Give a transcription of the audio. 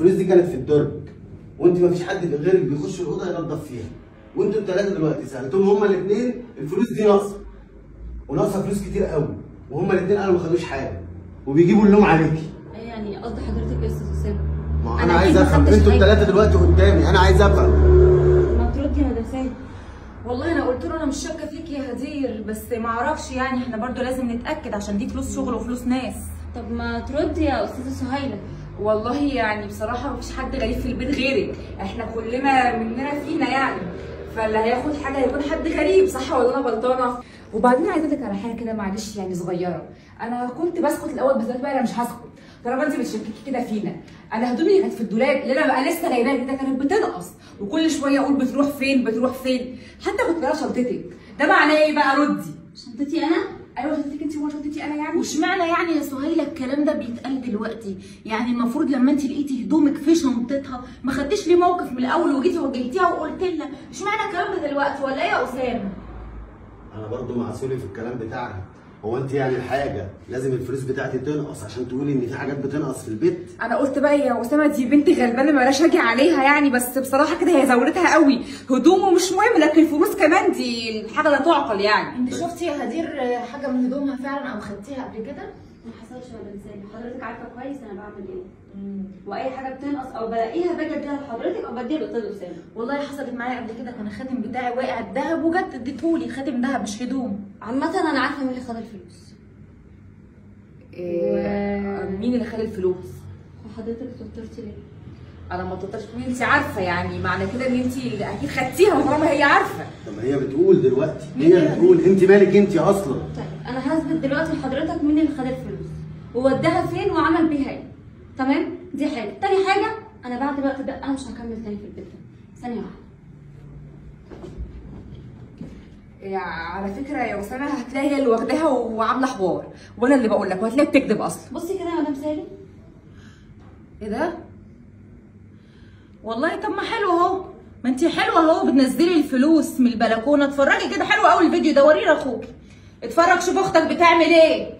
الفلوس دي كانت في الدرج، وانت مفيش حد غيرك بيخش الاوضه ينضف فيها، وانتوا الثلاثه دلوقتي سالتهم هما الاثنين الفلوس دي ناقصه، وناقصه فلوس كتير قوي، وهما الاثنين قالوا ما خدوش حاجه، وبيجيبوا اللوم عليكي. يعني قصد حضرتك يا استاذ اسامه؟ ما انا عايز افهم، انتوا الثلاثه دلوقتي قدامي، انا عايز افهم. ما تردي يا مدام سامي. والله انا قلت له انا مش شاكه فيك يا هدير، بس ما اعرفش يعني احنا برضو لازم نتاكد عشان دي فلوس شغل وفلوس ناس. طب ما تردي يا استاذه سهيله. والله يعني بصراحه مفيش حد غريب في البيت غيرك، احنا كلنا مننا فينا يعني، فاللي هياخد حاجه هيكون حد غريب، صح ولا انا غلطانه؟ وبعدين عايزه اقول لك على حاجه كده معلش يعني صغيره، انا كنت بسكت الاول بس دلوقتي بقى انا مش هسكت طالما انت بتشككي كده فينا. انا هدومي اللي كانت في الدولاب اللي انا بقى لسه جايباها كده كانت بتنقص، وكل شويه اقول بتروح فين بتروح فين، حتى كنت بقى شنطتك، ده معناه ايه بقى؟ ردي. شنطتي انا؟ ايوه شنطتك انت وشنطتي انا يعني. واشمعنى يعني يا سهيله الكلام ده بيتقال دلوقتي؟ يعني المفروض لما انت لقيتي هدومك في شنطتها ما خدتيش ليه موقف من الاول وجيتي وجهتيها وقلت لنا؟ اشمعنى الكلام ده دلوقتي ولا ايه يا اسامه؟ انا برضو مع سوري في الكلام بتاعها. هو انت يعني الحاجه لازم الفلوس بتاعتي تنقص عشان تقولي ان في حاجات بتنقص في البيت؟ انا قلت بقى يا اسامه دي بنت غلبانه بلاش اجي عليها يعني، بس بصراحه كده هي زودتها قوي، هدومه مش مهم لكن فلوس كمان دي حاجه لا تعقل يعني. انت شفتي يا هدير حاجه من هدومها فعلا او خدتيها قبل كده؟ ما حصلش يا مدام سامي، حضرتك عارفه كويس انا بعمل ايه. واي حاجه بتنقص او بلاقيها باجي اديها لحضرتك او بديها للاستاذ اسامه. والله حصلت معايا قبل كده، كان الخاتم بتاعي واقع الذهب وجت اديتهولي، خاتم ذهب مش هدوم. عامه انا عارفه مين اللي خد الفلوس. مين اللي خد الفلوس؟ وحضرتك توترتي ليه؟ انا ما توترتش، انت عارفه يعني معنى كده ان انت اللي اكيد خدتيها طالما هي عارفه. طب ما هي بتقول دلوقتي، هي بتقول، انت مالك انت اصلا؟ طيب انا هثبت دلوقتي لحضرتك مين اللي خد الفلوس ووداها فين وعمل بيها ايه. تمام؟ دي حاجه. تاني حاجه انا بعد الوقت ده انا مش هكمل تاني في البيت ده. ثانيه واحده. على فكره يا اسامه هتلاقي هي اللي واخداها وعامله حوار، وانا اللي بقول لك، وهتلاقيها بتكذب اصلا. بصي كده يا مدام سالي. ايه ده؟ والله طب ما حلو اهو، ما انت حلوه اهو بتنزلي الفلوس من البلكونه، اتفرجي كده حلو قوي الفيديو ده، وريه لاخوكي اتفرج شوف اختك بتعمل ايه.